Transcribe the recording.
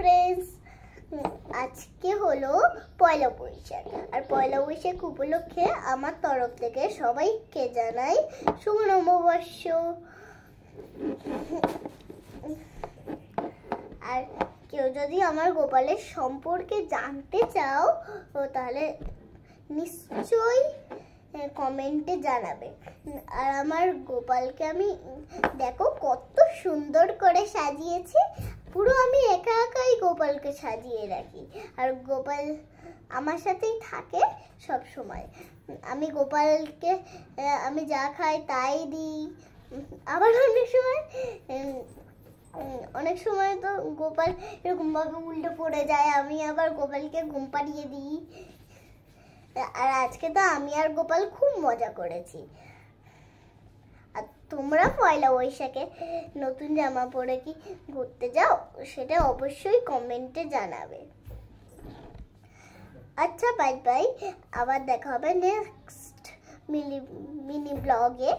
Friends, আজকে হলো পয়লা বৈশাখ। আর পয়লা বৈশাখ উপলক্ষে আমার তরফ থেকে সবাইকে জানাই শুভ নববর্ষ। আর কেউ যদি আমার গোপালের সম্পর্কে জানতে চাও তাহলে নিশ্চয়ই কমেন্টে জানাবে। আর আমার গোপালকে আমি দেখো কত সুন্দর করে সাজিয়েছি। পুরো আমি একা একাই গোপালকে সাজিয়ে রাখি। আর গোপাল আমার সাথেই থাকে সব সময়। আমি গোপালকে আমি যা খাই তাই দিই। আবার অনেক সময় তো গোপাল এরকম ভাবে উল্টে পড়ে যায়, আমি আবার গোপালকে ঘুম পাড়িয়ে দিই। আর আজকে তো আমি আর গোপাল খুব মজা করেছি। আর তোমরা পয়লা বৈশাখে নতুন জামা পরে কি ঘুরতে যাও সেটা অবশ্যই কমেন্টে জানাবে। আচ্ছা বাই বাই, আবার দেখা হবে নেক্সট মিনি ব্লগে।